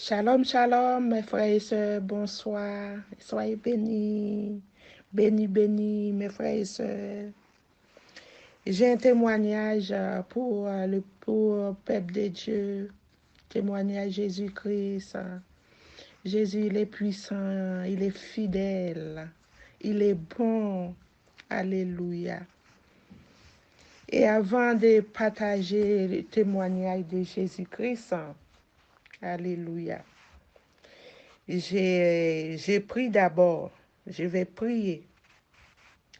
Shalom, shalom, mes frères et sœurs, bonsoir. Soyez bénis, bénis, bénis, mes frères et sœurs. J'ai un témoignage pour le peuple de Dieu, témoignage Jésus-Christ. Jésus, il est puissant, il est fidèle, il est bon. Alléluia. Et avant de partager le témoignage de Jésus-Christ, alléluia. J'ai pris d'abord. Je vais prier.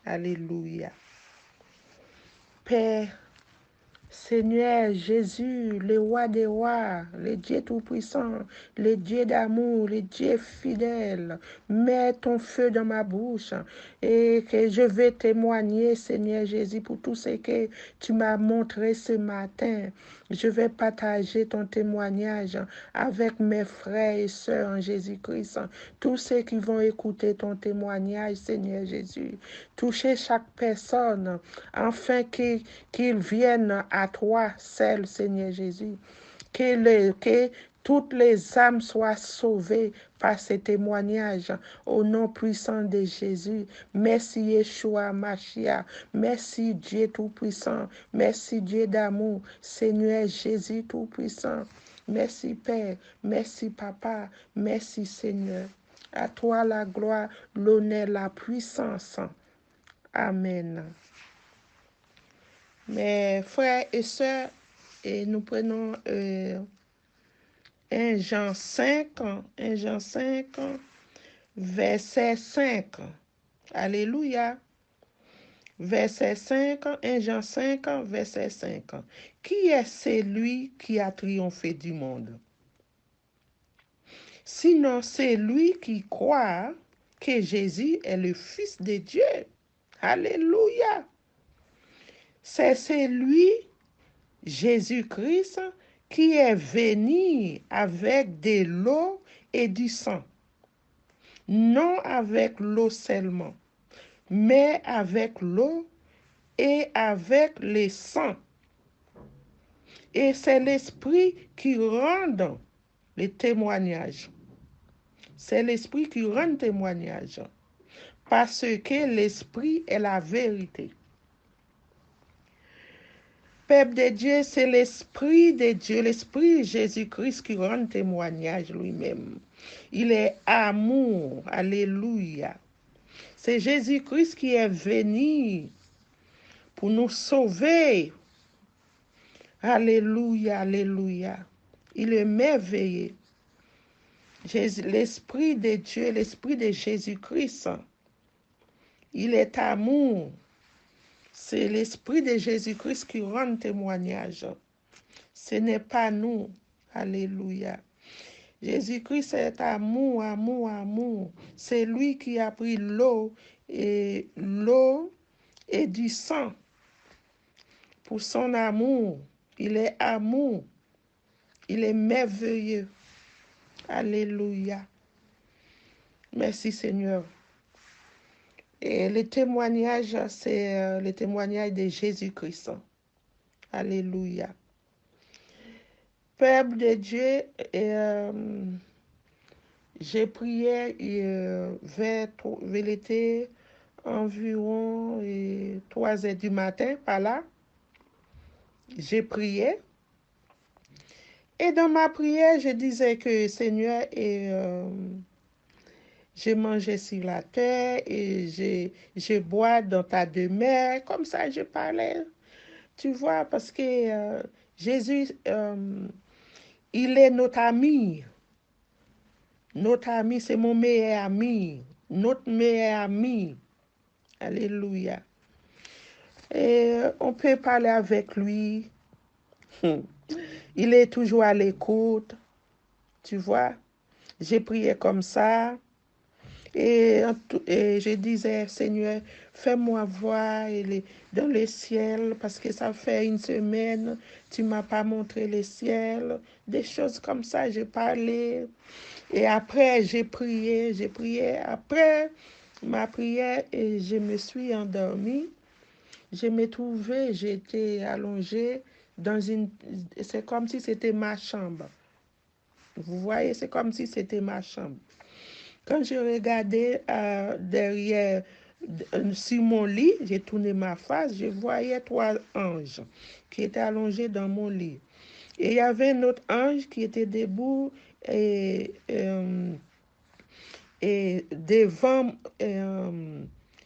Alléluia. Père, Seigneur Jésus, le roi des rois, le Dieu tout-puissant, le Dieu d'amour, le Dieu fidèle, mets ton feu dans ma bouche et que je vais témoigner, Seigneur Jésus, pour tout ce que tu m'as montré ce matin. Je vais partager ton témoignage avec mes frères et sœurs en Jésus-Christ. Tous ceux qui vont écouter ton témoignage, Seigneur Jésus. Toucher chaque personne afin qu'ils viennent à toi seul, Seigneur Jésus. Que toutes les âmes soient sauvées par ces témoignages au nom puissant de Jésus. Merci Yeshua Mashiach. Merci Dieu Tout-Puissant. Merci Dieu d'amour. Seigneur Jésus Tout-Puissant. Merci Père. Merci Papa. Merci Seigneur. À toi la gloire, l'honneur, la puissance. Amen. Mes frères et sœurs, et nous prenons 1 Jean 5, verset 5. Alléluia. Verset 5, 1 Jean 5, verset 5. Qui est celui qui a triomphé du monde? Sinon, c'est lui qui croit que Jésus est le Fils de Dieu. Alléluia. C'est lui, Jésus-Christ, qui est venu avec de l'eau et du sang. Non avec l'eau seulement, mais avec l'eau et avec le sang. Et c'est l'Esprit qui rend le témoignage. C'est l'Esprit qui rend témoignage. Parce que l'Esprit est la vérité. Peuple de Dieu, c'est l'Esprit de Dieu, l'Esprit Jésus-Christ qui rend témoignage lui-même. Il est amour. Alléluia. C'est Jésus-Christ qui est venu pour nous sauver. Alléluia, alléluia. Il est merveilleux. L'Esprit de Dieu, l'Esprit de Jésus-Christ, il est amour. C'est l'Esprit de Jésus-Christ qui rend témoignage. Ce n'est pas nous. Alléluia. Jésus-Christ est amour, amour, amour. C'est lui qui a pris l'eau et du sang pour son amour. Il est amour. Il est merveilleux. Alléluia. Merci Seigneur. Et le témoignage, c'est le témoignage de Jésus-Christ. Alléluia. Peuple de Dieu, j'ai prié vers l'été environ 3 heures du matin, par là. J'ai prié. Et dans ma prière, je disais que Seigneur, j'ai mangé sur la terre et je bois dans ta demeure. Comme ça, je parlais. Tu vois, parce que Jésus, il est notre ami. Notre ami, c'est mon meilleur ami. Notre meilleur ami. Alléluia. Et on peut parler avec lui. Il est toujours à l'écoute. Tu vois, j'ai prié comme ça. Et je disais, Seigneur, fais-moi voir dans le ciel, parce que ça fait une semaine, tu ne m'as pas montré le ciel. Des choses comme ça, j'ai parlé. Et après, j'ai prié. Après ma prière, et je me suis endormie. Je me trouvais, j'étais allongée c'est comme si c'était ma chambre. Vous voyez, c'est comme si c'était ma chambre. Quand je regardais derrière, sur mon lit, j'ai tourné ma face, je voyais 3 anges qui étaient allongés dans mon lit. Et il y avait un autre ange qui était debout et, euh, et devant,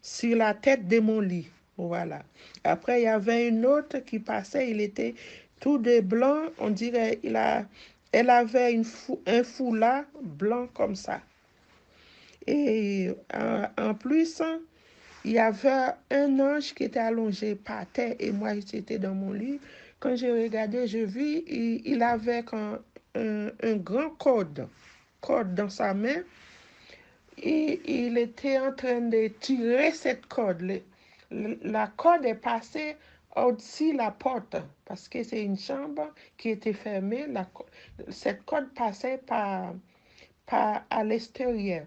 sur la tête de mon lit. Voilà. Après, il y avait une autre qui passait, il était tout de blanc, on dirait, elle avait un foulard blanc comme ça. Et en plus, il y avait un ange qui était allongé par terre et moi, j'étais dans mon lit. Quand j'ai regardé, je vis, il avait un grand corde dans sa main. Et il était en train de tirer cette corde. La corde est passée au-dessus de la porte parce que c'est une chambre qui était fermée. Cette corde passait par à l'extérieur.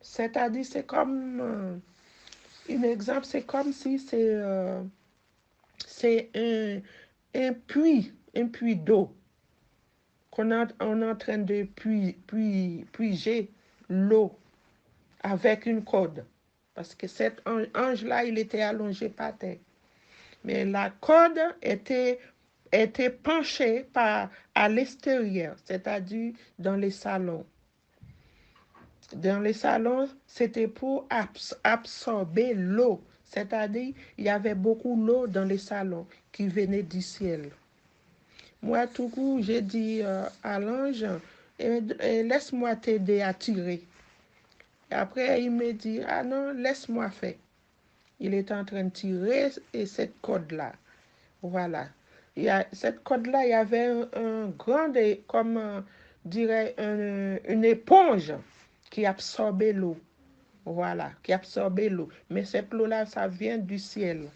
C'est-à-dire, c'est comme, un exemple, c'est comme si c'est un puits d'eau on est en train de puiser l'eau avec une corde. Parce que cet ange-là, il était allongé par terre. Mais la corde était penchée à l'extérieur, c'est-à-dire dans les salons. Dans les salons, c'était pour absorber l'eau. C'est-à-dire, il y avait beaucoup d'eau dans les salons qui venait du ciel. Moi, tout coup, j'ai dit à l'ange, laisse-moi t'aider à tirer. Et après, il me dit, ah non, laisse-moi faire. Il est en train de tirer et cette corde-là. Voilà. Cette corde-là, il y avait un grand, comme dirait, une éponge qui absorbait l'eau. Voilà, qui absorbait l'eau. Mais cette eau-là, ça vient du ciel.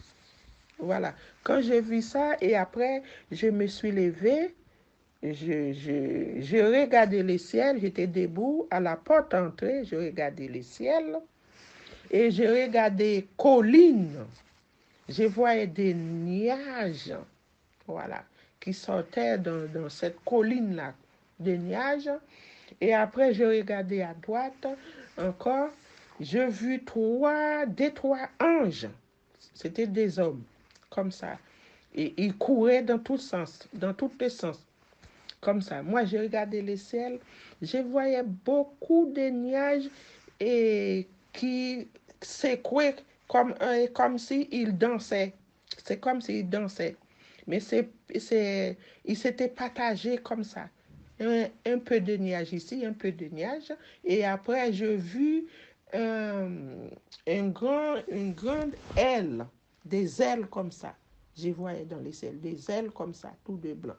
Voilà. Quand j'ai vu ça, et après, je me suis levée, je regardais le ciel, j'étais debout à la porte d'entrée, je regardais le ciel et je regardais collines. Je voyais des nuages, voilà, qui sortaient dans cette colline-là, des nuages. Et après, je regardais à droite encore, j'ai vu trois anges. C'était des hommes, comme ça. Et ils couraient dans tous sens, dans tous les sens. Comme ça. Moi, je regardais le ciel, je voyais beaucoup de nuages et qui secouaient comme s'ils dansaient. C'est comme s'ils dansaient. Mais ils s'étaient partagés comme ça. Un peu de nuages ici, un peu de nuages. Et après, j'ai vu une grande aile, des ailes comme ça. Je voyais dans les ciels, des ailes comme ça, tout de blanc.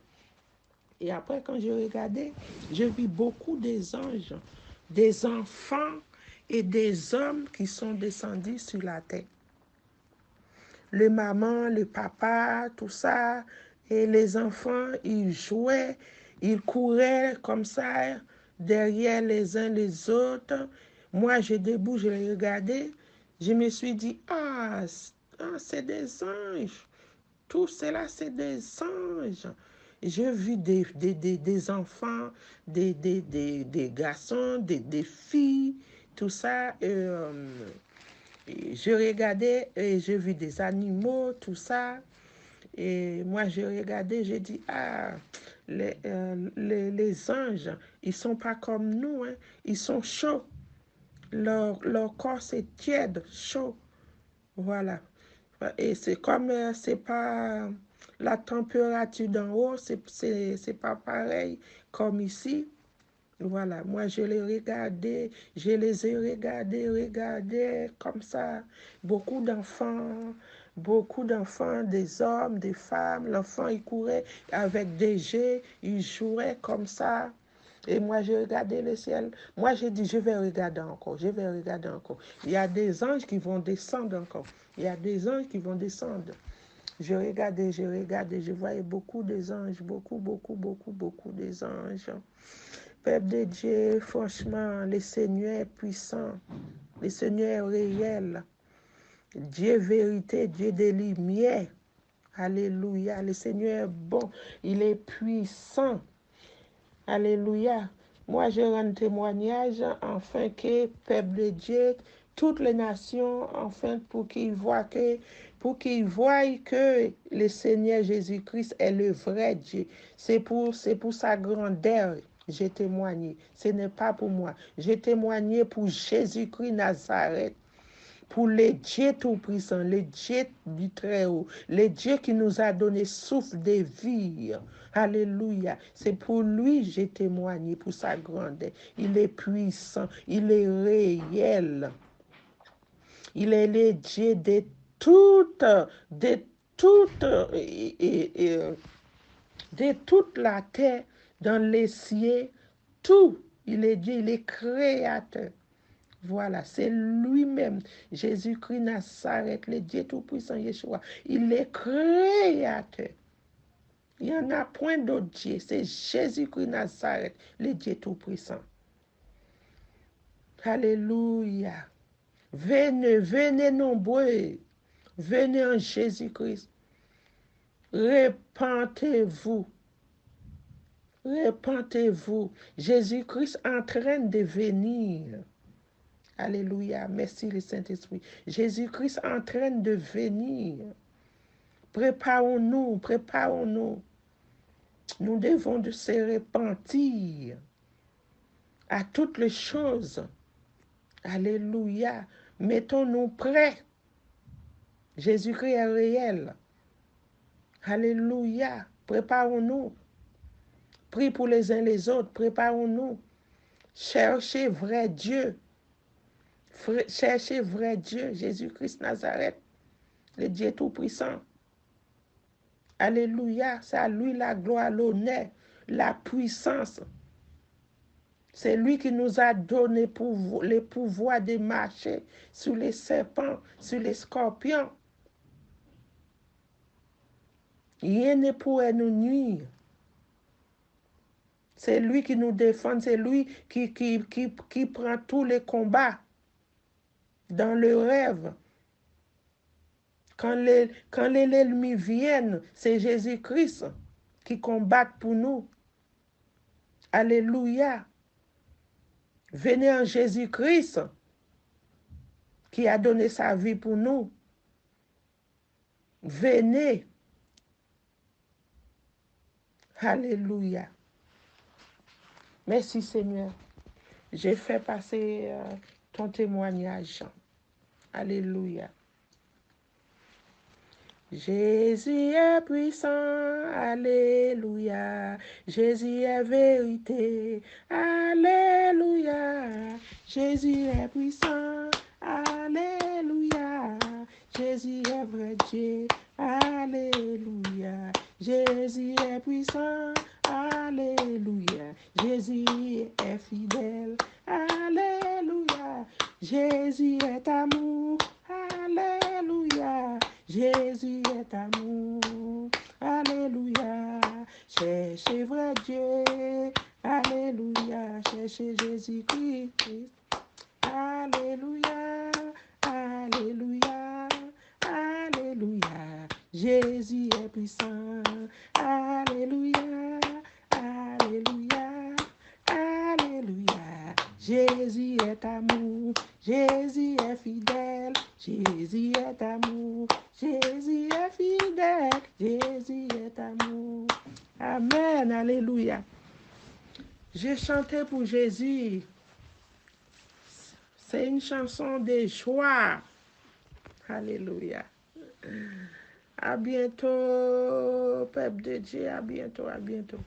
Et après, quand je regardais, je vis beaucoup des anges, des enfants et des hommes qui sont descendus sur la terre. Le maman, le papa, tout ça, et les enfants, ils jouaient, ils couraient comme ça, derrière les uns les autres. Moi, j'ai debout, je les regardais. Je me suis dit, c'est des anges. Tout cela, c'est des anges. J'ai vu des enfants, des garçons, des filles, tout ça. Je regardais et j'ai vu des animaux, tout ça. Et moi, je regardais, j'ai dit, les anges, ils sont pas comme nous, hein. Ils sont chauds. Leur corps, c'est tiède, chaud. Voilà. Et c'est comme, c'est pas la température d'en haut, c'est pas pareil comme ici. Voilà, moi je les regardais, je les ai regardés comme ça. Beaucoup d'enfants, des hommes, des femmes. L'enfant, il courait avec des jets, il jouait comme ça. Et moi, j'ai regardé le ciel. Moi, j'ai dit, je vais regarder encore, je vais regarder encore. Il y a des anges qui vont descendre encore. Il y a des anges qui vont descendre. Je regardais, je voyais beaucoup des anges, beaucoup des anges. Peuple de Dieu, franchement, le Seigneur est puissant, le Seigneur est réel. Dieu vérité, Dieu des lumières. Alléluia, le Seigneur est bon, il est puissant. Alléluia. Moi, je rends témoignage afin que, peuple de Dieu, toutes les nations, enfin, pour qu'ils voient que le Seigneur Jésus-Christ est le vrai Dieu. C'est pour sa grandeur. J'ai témoigné. Ce n'est pas pour moi. J'ai témoigné pour Jésus-Christ Nazareth, pour le Dieu Tout-Puissant, le Dieu du Très-Haut, le Dieu qui nous a donné souffle de vie. Alléluia. C'est pour lui que j'ai témoigné, pour sa grandeur. Il est puissant, il est réel. Il est le Dieu toute, de toute, de toute la terre, dans les cieux, tout. Il est Dieu, il est créateur. Voilà, c'est lui-même, Jésus-Christ Nazareth, le Dieu Tout-Puissant Yeshua. Il est créateur. Il n'y en a point d'autre Dieu. C'est Jésus-Christ Nazareth, le Dieu Tout-Puissant. Alléluia. Venez, venez nombreux. Venez en Jésus-Christ. Repentez-vous. Repentez-vous. Jésus-Christ est en train de venir. Alléluia. Merci le Saint-Esprit. Jésus-Christ est en train de venir. Préparons-nous, préparons-nous. Nous devons de se repentir à toutes les choses. Alléluia. Mettons-nous prêts. Jésus-Christ est réel. Alléluia. Préparons-nous. Prie pour les uns les autres. Préparons-nous. Cherchez vrai Dieu. Cherchez vrai Dieu, Jésus-Christ Nazareth, le Dieu Tout-Puissant. Alléluia. C'est à lui la gloire, l'honneur, la puissance. C'est lui qui nous a donné le pouvoir de marcher sur les serpents, sur les scorpions. Rien ne pourrait nous nuire. C'est lui qui nous défend, c'est lui qui prend tous les combats dans le rêve. Quand l'ennemi vient, c'est Jésus-Christ qui combat pour nous. Alléluia. Venez en Jésus-Christ qui a donné sa vie pour nous. Venez. Alléluia. Merci Seigneur. J'ai fait passer ton témoignage. Alléluia. Jésus est puissant, alléluia. Jésus est vérité, alléluia. Jésus est puissant, alléluia. Jésus est vrai Dieu, alléluia. Jésus est puissant, alléluia. Jésus est fidèle, alléluia. Jésus est amour, alléluia. Jésus est amour, alléluia. Cherchez vrai Dieu, alléluia. Cherchez Jésus-Christ, alléluia, alléluia, alléluia. Jésus est puissant, alléluia, alléluia, alléluia. Jésus est amour, Jésus est fidèle, Jésus est amour, Jésus est fidèle, Jésus est amour. Amen, alléluia. J'ai chanté pour Jésus. C'est une chanson de joie. Alléluia. À bientôt, peuple de Dieu, à bientôt, à bientôt.